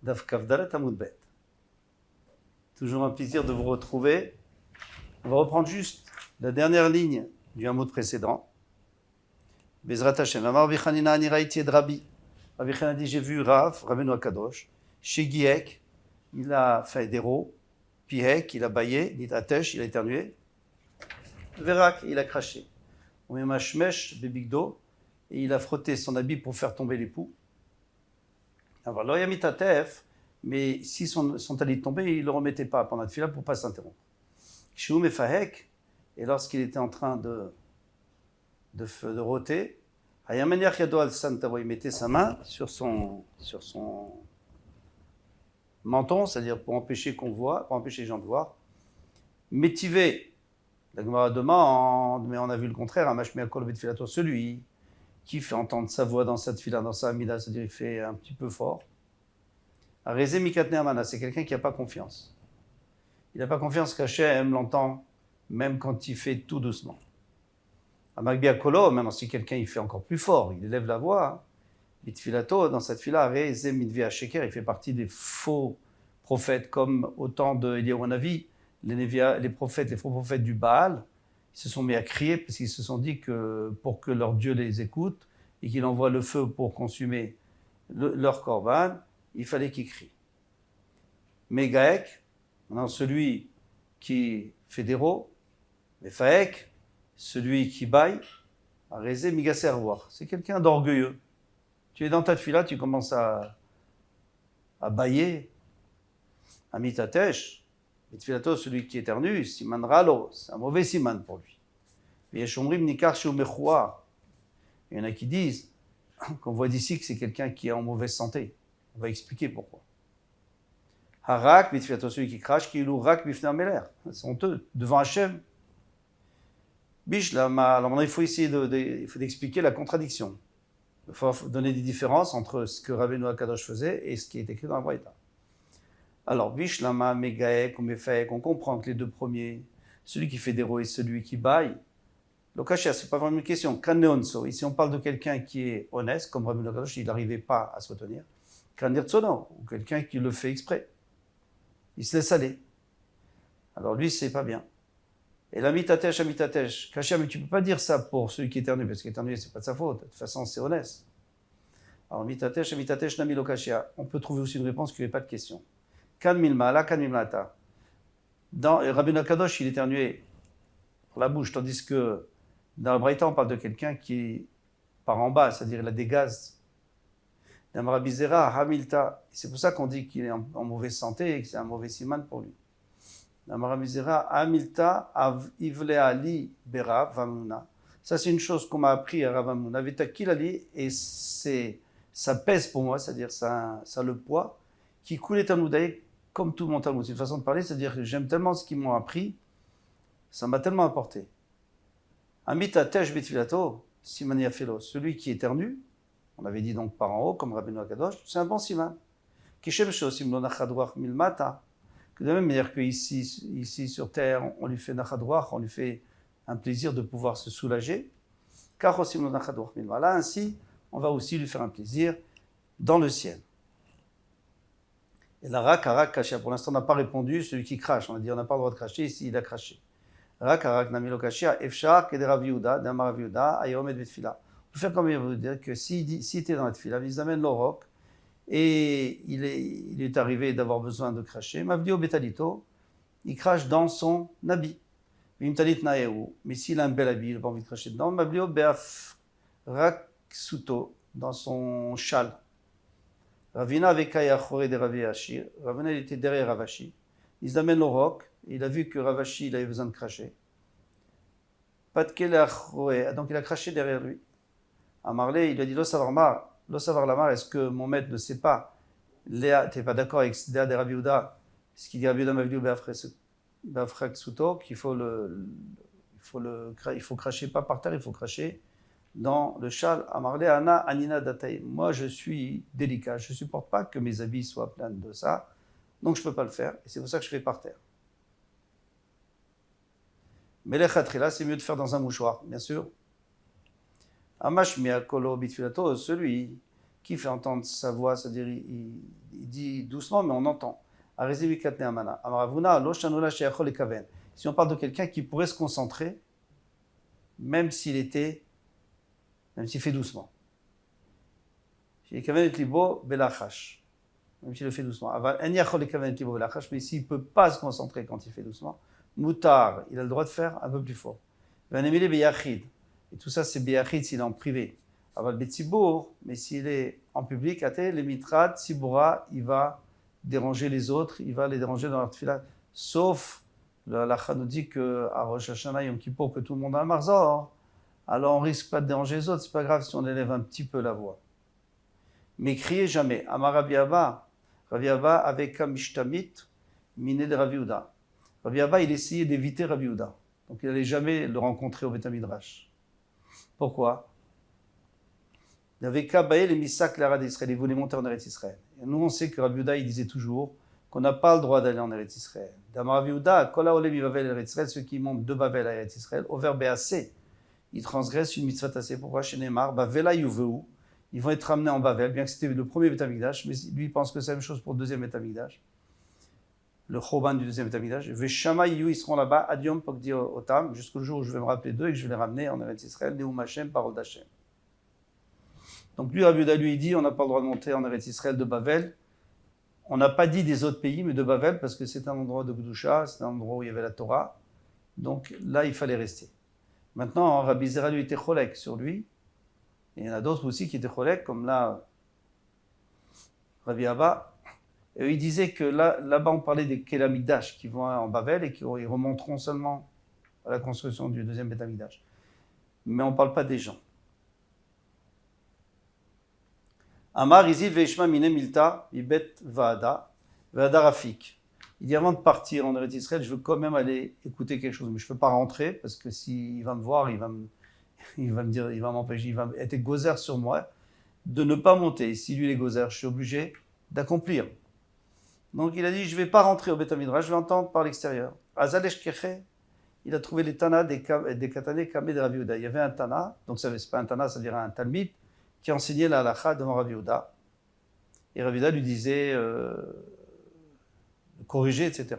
Daf Kavdalet Amud Bet. Toujours un plaisir de vous retrouver. On va reprendre juste la dernière ligne du Hamoud précédent. Bezrat Hashem. Amar Vichanina Aniraïti et Rabbi. Rabbi Chanina dit, j'ai vu Rav, Rabbeinu Akadosh, chez Giek, il a fait des rots, Pihek, il a baillé, Nitatesh, il a éternué, Verak, il a craché. On met Mashmesh, Bebigdo, et il a frotté son habit pour faire tomber les poux. Alors, l'Oyamitatef, mais si son talit tombait, il ne le remettait pas pendant la tefila pour ne pas s'interrompre. Shioum et Fahek, et lorsqu'il était en train de rôter, Hayamaniach Yado al Santavo, il mettait sa main sur son menton, c'est-à-dire pour empêcher qu'on voit, pour empêcher les gens de voir. Métivé, la Gemara demande, mais on a vu le contraire, Amashmi Akol Betfilato, celui qui fait entendre sa voix dans sa tefila, dans sa amida, c'est-à-dire il fait un petit peu fort. Arézé Mikatne Amana, c'est quelqu'un qui n'a pas confiance. Il n'a pas confiance qu'Hachem l'entend, même quand il fait tout doucement. Amagbi Akolo, même si quelqu'un il fait encore plus fort, il élève la voix. Bitfilato, dans cette fila, Arézé Midvi Sheker, il fait partie des faux prophètes, comme au temps de Eliyahu Hanavi, les prophètes, les faux prophètes du Baal, ils se sont mis à crier parce qu'ils se sont dit que pour que leur Dieu les écoute et qu'il envoie le feu pour consumer leur korban, il fallait qu'ils crient. Megaek, maintenant celui qui fait des rots, Mefaek, celui qui baille, Arézé Migasser voir. C'est quelqu'un d'orgueilleux. Tu es dans ta tefila, tu commences à bailler, à mitatesh, et tfilato, celui qui éternue, siman ralo, c'est un mauvais siman pour lui. Et yeshomrim nikar sheu mechoua. Il y en a qui disent qu'on voit d'ici que c'est quelqu'un qui est en mauvaise santé. On va expliquer pourquoi. Harak, bitfilato, celui qui crache, qui loue rak bifna meler. C'est honteux, devant Hachem. Bishlama. Alors maintenant, il faut essayer d'expliquer la contradiction. Il faut donner des différences entre ce que Rabbeinu Akadosh faisait et ce qui est écrit dans la Braïta. Alors, Bishlama, Megaek ou Mefek, on comprend que les deux premiers, celui qui fait des rots et celui qui baille, Lokashia, ce n'est pas vraiment une question. Kaneonso, ici on parle de quelqu'un qui est honnête, comme Rabbeinu Akadosh, il n'arrivait pas à se retenir. Kanirtsono, ou quelqu'un qui le fait exprès. Il se laisse aller. Alors lui, c'est pas bien. Et la mitatesh, Kashia, mais tu ne peux pas dire ça pour celui qui éternue, parce qu'éternuer, ce n'est pas de sa faute. De toute façon, c'est honnête. Alors, mitatesh, nami lokashia. On peut trouver aussi une réponse qui n'est pas de question. Kan milmala, kan milmata. Dans Rabbeinu Akadosh, il éternuait par la bouche, tandis que dans le Braïta, on parle de quelqu'un qui part en bas, c'est-à-dire il a des gaz. Dans Rabizera, hamilta. C'est pour ça qu'on dit qu'il est en mauvaise santé et que c'est un mauvais siman pour lui. Ça, c'est une chose qu'on m'a appris à Rav Hamnouna. Et ça pèse pour moi, c'est-à-dire ça a le poids qui coule Talmudaï comme tout mon Talmud. C'est une façon de parler, c'est-à-dire que j'aime tellement ce qu'ils m'ont appris, ça m'a tellement apporté. Amita tesh betfilato, simani afelo, celui qui éternue, on avait dit donc par en haut, comme Rabbeinu Akadosh, c'est un bon siman. Kishem shosim lo nachadruach milmata. De la même manière qu'ici sur terre, on lui fait nachadouach, on lui fait un plaisir de pouvoir se soulager. Car aussi là, ainsi, on va aussi lui faire un plaisir dans le ciel. Et la rak kashia, pour l'instant, on n'a pas répondu, celui qui crache. On a dit, on n'a pas le droit de cracher, ici, il a craché. Rak namilo kashia, efshar, keder Rav Yehuda, damar Rav Yehuda, ayom et betfila. On peut faire comme il veut dire que si tu es dans la tefila, ils amènent l'orok, et il est arrivé d'avoir besoin de cracher. Mavdio betalito, il crache dans son habit. Mais s'il a un bel habit, il n'a pas envie de cracher dedans. Mavdio beaf raksuto, dans son châle. Ravina avec Ayachore de Ravi Hachir. Ravina, il était derrière Ravashi. Ils amènent le roc. Il a vu que Ravashi, il avait besoin de cracher. Donc il a craché derrière lui. Amarle, il lui a dit, Lo savar lamar, est-ce que mon maître ne sait pas? Léa, tu n'es pas d'accord avec Léa de Rav Yehuda? Ce qu'il dit Rav Yehuda Mavliou Beafraksuto, qu'il faut cracher pas par terre, il faut cracher dans le châle. Amarle Ana Anina Datay. Moi, je suis délicat, je ne supporte pas que mes habits soient pleins de ça, donc je ne peux pas le faire, et c'est pour ça que je fais par terre. Mais les khatrila, c'est mieux de faire dans un mouchoir, bien sûr. Amash miakolo bitfilato, celui Qui fait entendre sa voix, c'est-à-dire il dit doucement, mais on entend. Si on parle de quelqu'un qui pourrait se concentrer, même s'il fait doucement. Même s'il le fait doucement. Mais s'il ne peut pas se concentrer quand il fait doucement, Moutar, il a le droit de faire un peu plus fort. Et tout ça, c'est beyachid s'il est en privé. Aval betzibour, mais s'il est en public, le mitrad, Tziboura, il va déranger les autres, il va les déranger dans leur tefila. Sauf, le halakha nous dit qu'à Rosh Hashanah, Yom Kippour, que tout le monde a un marzor, alors on risque pas de déranger les autres, c'est pas grave si on élève un petit peu la voix. Mais criez jamais. Amar Rabbi Abba avec Kamishtamit, miné de Rabbi Yehuda. Rabbi Abba, il essayait d'éviter Rabbi Yehuda. Donc il n'allait jamais le rencontrer au Beth Midrash. Pourquoi? Il avait Kabaé les Misak l'Ara d'Israël, il voulait monter en Eretz Israël. Et nous, on sait que Rabbi Yehuda, il disait toujours qu'on n'a pas le droit d'aller en Eretz Israël. D'Amar Rabbi Yehuda, Kola Olem Bavel Eretz Israël, ceux qui montent de Bavel à Eretz Israël, au verbe assez, ils transgressent une mitzvah tassée. Pourquoi? Chez Neymar, Bavela Yuveu, ils vont être ramenés en Bavel, bien que c'était le premier Beth Amikdash, mais lui, il pense que c'est la même chose pour le deuxième Beth Amikdash. Le Choban du deuxième Beth Amikdash. Veshama Yu, ils seront là-bas, Adiom Pokdi Otam, jusqu'au jour où je vais me rappeler d'eux et que je vais les ramener en Eretz Israël, Neum Hashem, parole d'Hashem. Donc lui, Rabbi Yehuda, lui, il dit, on n'a pas le droit de monter en Eretz Israël de Bavel. On n'a pas dit des autres pays, mais de Bavel, parce que c'est un endroit de Gdusha, c'est un endroit où il y avait la Torah. Donc là, il fallait rester. Maintenant, Rabbi Zera, lui, était cholek sur lui. Et il y en a d'autres aussi qui étaient cholek, comme là, Rabbi Abba. Et il disait que là-bas, on parlait des Kélamikdash qui vont en Bavel et qui remonteront seulement à la construction du deuxième Beth Amikdash. Mais on ne parle pas des gens. Amar Izil Veishma Mine Milta, Ibet Vaada, Vaada Rafik. Il dit avant de partir en Eretz Israël, je veux quand même aller écouter quelque chose, mais je ne peux pas rentrer parce que s'il va me voir, il va me dire, il va m'empêcher, il va être gozer sur moi de ne pas monter. Et si lui est gozer, je suis obligé d'accomplir. Donc il a dit, je ne vais pas rentrer au Beth Midrash, je vais entendre par l'extérieur. Azalesh Keche, il a trouvé les Tana des Katané Kamé de Rabbi Yehuda. Il y avait un Tana, donc ce n'est pas un Tana, ça veut dire un Talmid, qui enseignait la halakha devant Rabbi Yehuda. Et Rabbi Yehuda lui disait corriger, etc.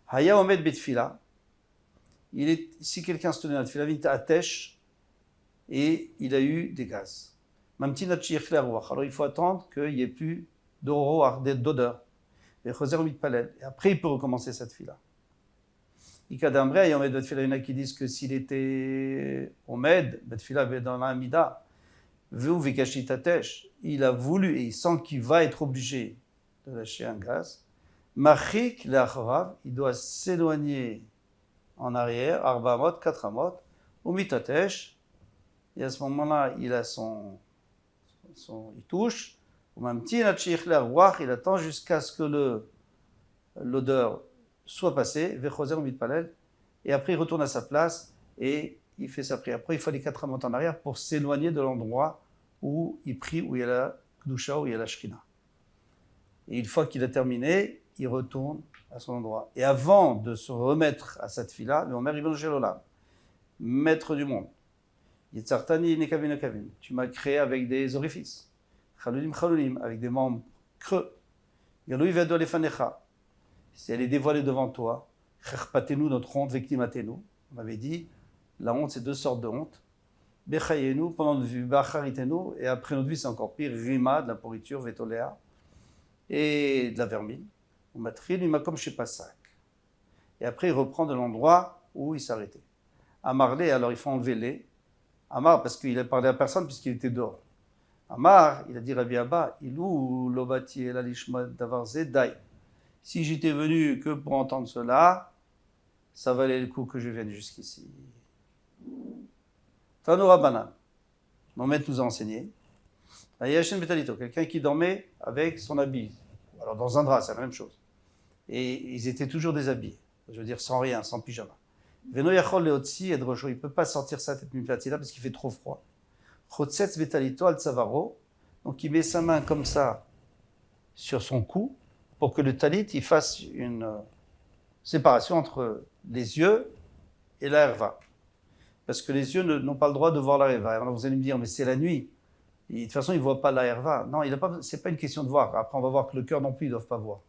Haya Omed Betfila, si quelqu'un se tenait à la tefila, vient à Tesh, et il a eu des gaz. Mamtina Tchiech Lerouach. Alors il faut attendre qu'il n'y ait plus d'odeur. Et après, il peut recommencer cette tefila. Ikadambre, Haya Omed Betfila, il y en a qui disent que s'il était Omed, Betfila dans l'Amida, il a voulu et il sent qu'il va être obligé de lâcher un gaz. Machik l'acharav, il doit s'éloigner en arrière, arba amot, 4 amot, ou mitatesh, et à ce moment-là, il a il touche, ou même tinachich l'arwach, il attend jusqu'à ce que l'odeur soit passée, vechozer ou mitpalel, et après il retourne à sa place et il fait sa prière. Après, il faut les 4 amot en arrière pour s'éloigner de l'endroit où il prie, où il y a la Kedusha, où il y a la Shrina. Et une fois qu'il a terminé, il retourne à son endroit. Et avant de se remettre à cette fila, le Omer Ibn Shelolam, maître du monde, Yitzartani Nekavin Nekavin, tu m'as créé avec des orifices, Chalulim Chalulim, avec des membres creux, Galui Vedo Lefanecha, si elle est dévoilée devant toi, Cherpatenu, notre honte, Vektimatenu, on avait dit, la honte, c'est 2 sortes de honte. Bechayenu, pendant notre vie, Bacharitenu, et après notre vie, c'est encore pire, Rima, de la pourriture, Vetolea, et de la vermine. Umatril, Umakom Shepasak. Et après, il reprend de l'endroit où il s'arrêtait. Amarle, alors il faut enlever les. Amar, parce qu'il a parlé à personne, puisqu'il était dehors. Amar, il a dit Rabbi Abba, Ilou, Lobati, Elalishma, Davar Zedai. Si j'étais venu que pour entendre cela, ça valait le coup que je vienne jusqu'ici. Tanoura Banan. Mon maître nous a enseigné. Ayashen Betalito, quelqu'un qui dormait avec son habit. Alors dans un drap, c'est la même chose. Et ils étaient toujours déshabillés. Je veux dire sans rien, sans pyjama. Veno Yachol Leotsi et Drosho, il ne peut pas sortir sa tête miplatila parce qu'il fait trop froid. Chotsetz Betalito al Tzavaro, donc il met sa main comme ça sur son cou pour que le talit il fasse une séparation entre les yeux et la herva. Parce que les yeux n'ont pas le droit de voir la herva. Alors vous allez me dire, mais c'est la nuit. De toute façon, il ne voit pas la herva. Non, ce n'est pas une question de voir. Après, on va voir que le cœur non plus, ils ne doivent pas voir.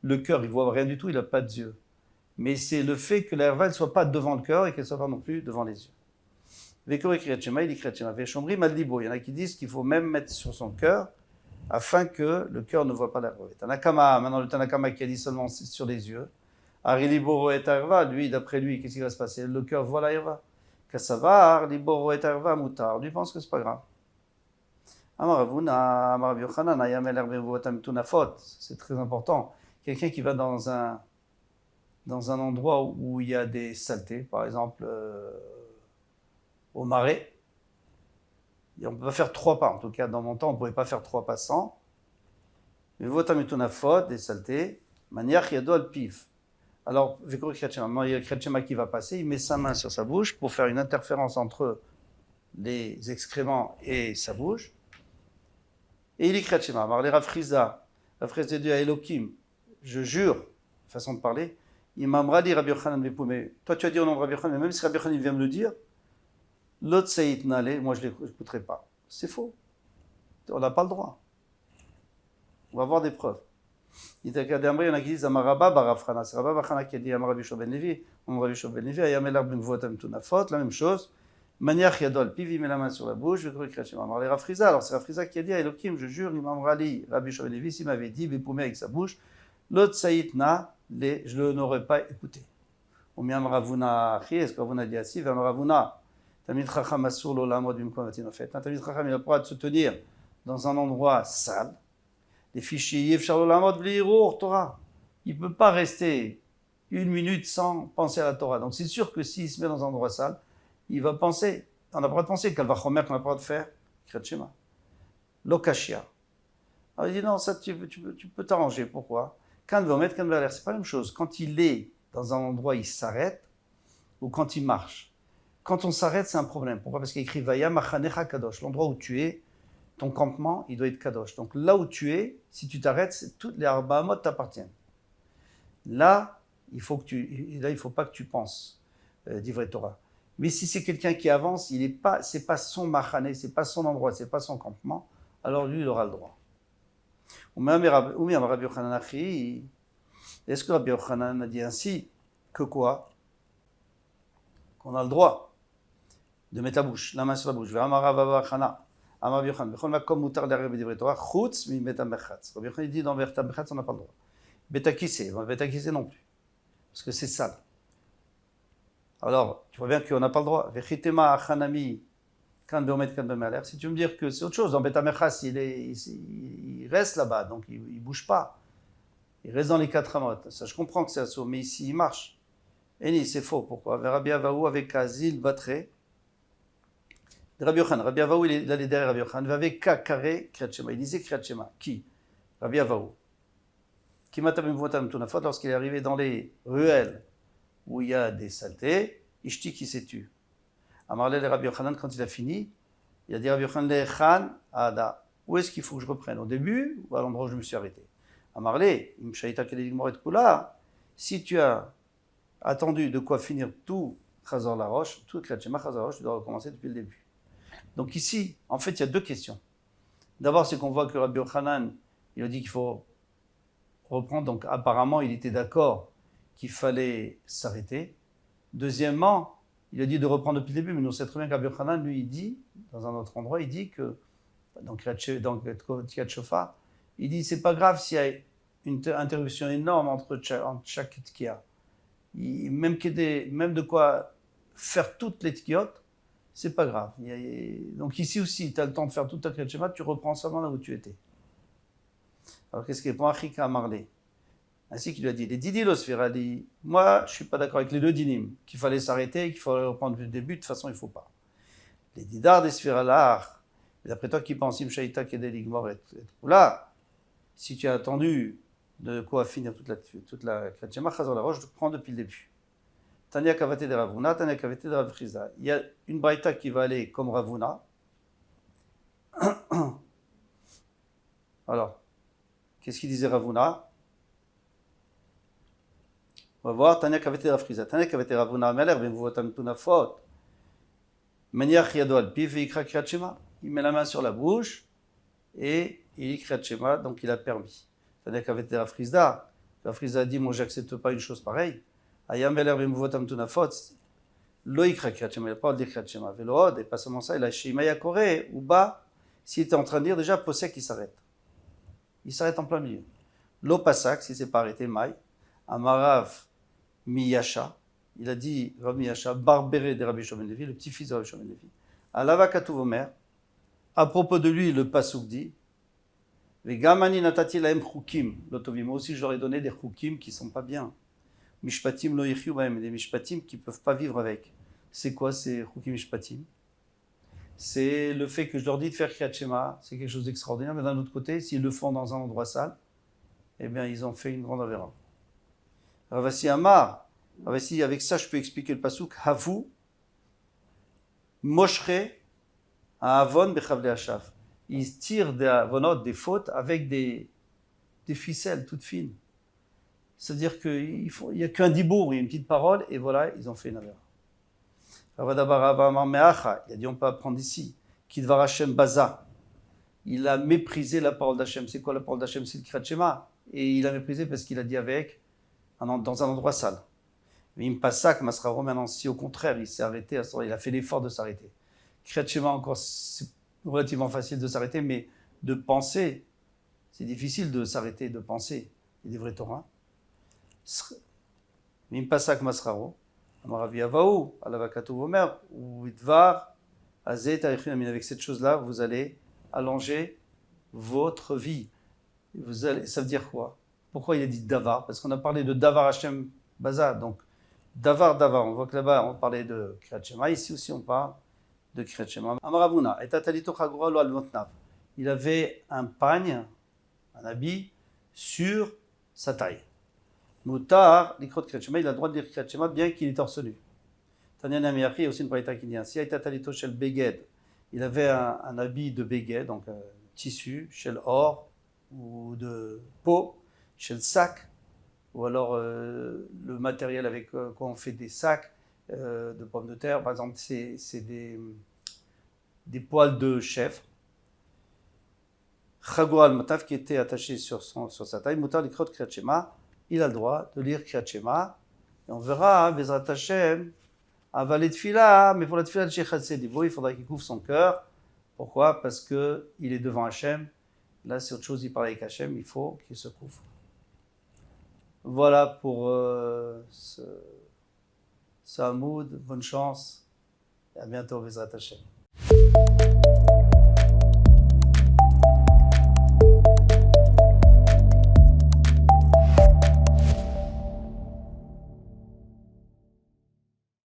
Le cœur, il ne voit rien du tout, il n'a pas de yeux. Mais c'est le fait que la herva ne soit pas devant le cœur et qu'elle ne soit pas non plus devant les yeux. Vekor et Kriyat Shema, il dit Kriyat Shema. Veshomri Maldibo. Il y en a qui disent qu'il faut même mettre sur son cœur afin que le cœur ne voit pas la herva. Tanakama, maintenant le Tanakama qui a dit seulement sur les yeux. Ari Liboro et herva, lui, d'après lui, qu'est-ce qui va se passer? Le cœur voit la herva. Kassavar, Liboro et herva, Moutar. Lui pense que ce n'est pas grave. C'est très important. Quelqu'un qui va dans un endroit où il y a des saletés, par exemple au marais, et on ne peut pas faire 3 pas. En tout cas, dans mon temps, on ne pouvait pas faire 3 pas sans. Mais des saletés, manière yado al pif. Alors, il y a Kriyat qui va passer, il met sa main sur sa bouche pour faire une interférence entre les excréments et sa bouche. Et il dit Kriyat Shema. Alors les Rav Friza dit à Elohim, je jure, façon de parler, Imamra dit Rabbi Yochanan Bepoumé. Toi tu as dit au nom de Rabbi Yochanan, mais même si Rabbi Yochanan vient me le dire, l'autre Saïd Nale, moi je ne l'écouterai pas. C'est faux. On n'a pas le droit. On va avoir des preuves. Il y en a qui disent Amaraba Barafrana. C'est Rabba Bachana qui a dit Amarabi Shoben Levi, Amarabi Shoben Levi, Ayamelar Ben Votam Tunafot, la même chose. Maniach Yadol, puis il met la main sur la bouche, je vais Kriyat Shema. Alors les Rafriza, alors c'est Rafriza qui a dit à Elohim, je jure, Imam Rali, Rabbi Shoben Levi, s'il m'avait dit, Bepoumé avec sa bouche, l'autre Saïtna, je ne l'aurais pas écouté. Ou Miam Ravuna, est-ce que Ravuna dit ainsi, Miam Ravuna, Tamid Chacham Asur Lolamod Bimkomatin en fait. Tamid Chacham, il a le droit de se tenir dans un endroit sale. Les fichiers Yev Charlolamod Blirour, Torah. Il ne peut pas rester 1 minute sans penser à la Torah. Donc c'est sûr que s'il se met dans un endroit sale, il va penser, on n'a pas le droit de penser, Kalvachomer qu'on n'a pas le droit de faire, Kriyat Shema. Lokashia. Alors il dit non, ça tu peux t'arranger, pourquoi? Quand il va mettre, quand il va l'air, c'est pas la même chose. Quand il est dans un endroit, il s'arrête, ou quand il marche. Quand on s'arrête, c'est un problème. Pourquoi? Parce qu'il écrit Vaya Machanecha Kadosh. L'endroit où tu es, ton campement, il doit être Kadosh. Donc là où tu es, si tu t'arrêtes, toutes les Arbaamot t'appartiennent. Là, il faut pas que tu penses d'Ivrei Torah. Mais si c'est quelqu'un qui avance, c'est pas son machane, c'est pas son endroit, c'est pas son campement, alors lui, il aura le droit. Est-ce que Rabbi Yochanan a dit ainsi que quoi? Qu'on a le droit de mettre la main sur la bouche. Rabbi Yochanan dit dans Berta Mechatz, on n'a pas le droit. Betakissé non plus, parce que c'est sale. Alors, tu vois bien qu'on n'a pas le droit. Si tu veux me dire que c'est autre chose, dans Beth Amechas, il reste là-bas, donc il ne bouge pas. Il reste dans les 4 amot. Ça, je comprends que c'est assaut, mais ici, il marche. Et c'est faux. Pourquoi? Rabbi Avaou avec Azil Batre. Rabbi Avaou, il allait derrière Rabbi Yochanan. Avec Kakare Kriyat Shema. Il disait Kriyat Shema. Qui? Rabbi Avaou. Qui m'attendait lorsqu'il est arrivé dans les ruelles où il y a des saletés, Ishti qui s'est tué. Amarle le Rabbi Yochanan, quand il a fini, il a dit Rabbi Yochanan Lechan Ada. Où est-ce qu'il faut que je reprenne? Au début ou à l'endroit où je me suis arrêté? Amarle, Imshaïta Kedeligmoret Kula, si tu as attendu de quoi finir tout Chazor la Roche, tout Kriyat Shema Chazor la Roche, tu dois recommencer depuis le début. Donc ici, en fait, il y a 2 questions. D'abord, c'est qu'on voit que Rabbi Yochanan, il a dit qu'il faut reprendre, donc apparemment, il était d'accord qu'il fallait s'arrêter. Deuxièmement, il a dit de reprendre depuis le début, mais nous on sait très bien qu'Rabbi Yochanan, lui, il dit, dans un autre endroit, il dit que, dans Kriyat Shofar, il dit c'est pas grave s'il y a une interruption énorme entre chaque tkiya. Même de quoi faire toutes les tkiyot, c'est pas grave. Donc ici aussi, tu as le temps de faire toute ta Kriyat Shema, tu reprends seulement là où tu étais. Alors qu'est-ce qu'il est pour Achika Amarlé? Ainsi qu'il lui a dit, les Didi Losfira dit, moi je ne suis pas d'accord avec les 2 dinim, qu'il fallait s'arrêter, qu'il fallait reprendre du début, de toute façon il ne faut pas. Les Didar des Sfiralar, d'après toi qui pense Imshaïta Kedeligmor et Kula, si tu as attendu de quoi finir toute la Kriyat Shema Chazor la Roche, je prends depuis le début. Tania Kavate de Ravuna, Tania Kavate de Rav Friza. Il y a une braïta qui va aller comme Ravuna. Alors, qu'est-ce qu'il disait Ravuna? On va voir, Tania Kavete Rav Friza. Tania Kavete Ravuna Ameler, Bimvotam Tunafot. Maniach Yado al Piv, Ikra Kriyat Shema. Il met la main sur la bouche et il dit Kriyat Shema, donc il a permis. C'est-à-dire qu'avec Rav Frisda a dit, moi j'accepte pas une chose pareille. Ayam Eler V'Muvotam Tunafot, Lo Yikra Kriyat Shema, il n'a pas dit Kriyat Shema. Velood, et pas seulement ça, il a Shimaya Koré, ou bas, s'il était en train de dire, déjà, Posek, il s'arrête. Il s'arrête en plein milieu. Lo Pasak, s'il ne s'est pas arrêté, Maï, Amarav Miyasha, il a dit, Rav Miyasha, Barbéré de Rabbi Shimon Levi, le petit-fils de Rabbi Shimon Levi. Alava Katuv Omer, à propos de lui, le Pasuk dit, Vegamani natati laem chukim, lotovim. Moi aussi, je leur ai donné des chukim qui ne sont pas bien. Mishpatim lo yichiu baem, des mishpatim qui ne peuvent pas vivre avec. C'est quoi ces chukim mishpatim? C'est le fait que je leur dis de faire Kriyat Shema, c'est quelque chose d'extraordinaire, mais d'un autre côté, s'ils le font dans un endroit sale, eh bien, ils ont fait une grande avéra. Ravasi Amar, Ravasi, avec ça, je peux expliquer le pasuk, Havu, Moshre, Avon, Bechavle Hashav. Ils tirent des avonot, des fautes, avec des ficelles toutes fines. C'est-à-dire qu'il n'y a qu'un dibour, il y a une petite parole, et voilà, ils ont fait une avéra. Il a dit on peut apprendre ici. Kidvar Hashem Baza. Il a méprisé la parole d'Hachem. C'est quoi la parole d'Hachem? C'est le Kriyat Shema. Et il a méprisé parce qu'il a dit avec, dans un endroit sale. Vim Pasak Masraro, maintenant, si au contraire, il s'est arrêté, il a fait l'effort de s'arrêter. Kriyat Shema, encore, c'est relativement facile de s'arrêter, mais de penser, c'est difficile de s'arrêter, de penser. Il y a des vrais Torah. Vim Pasak Masraro. Avec cette chose-là, vous allez allonger votre vie. Ça veut dire quoi? Pourquoi il a dit Davar? Parce qu'on a parlé de Davar Hashem Baza. Donc, Davar. On voit que là-bas, on parlait de Kriyat Shema. Ici aussi, on parle de Kriyat Shema. Amaravuna, il avait un pagne, un habit, sur sa taille. Moutar, l'ikro de Kriyat Shema, il a le droit de dire Kriyat Shema bien qu'il est torse nu. Tanya Namiyachi, il y a aussi une braïta qui dit ainsi, Aïta Talito Shel Beged, il avait un habit de Beged, donc un tissu, Shel Or, ou de peau, Shel Sac, ou alors le matériel avec quoi on fait des sacs de pommes de terre, par exemple, c'est des poils de chèvre. Chagour al-Mataf qui était attaché sur sa taille, Moutar l'ikro de Kriyat Shema, il a le droit de lire Kriyat Shema, et on verra, Bezrat Hashem, avaler de fila, mais pour la tefila de Sheikh Hatzedibo, il faudra qu'il couvre son cœur. Pourquoi? Parce qu'il est devant Hachem. Là, c'est autre chose, il parle avec Hachem, il faut qu'il se couvre. Voilà pour ce Hamoud, bonne chance, et à bientôt, Bezrat Hashem.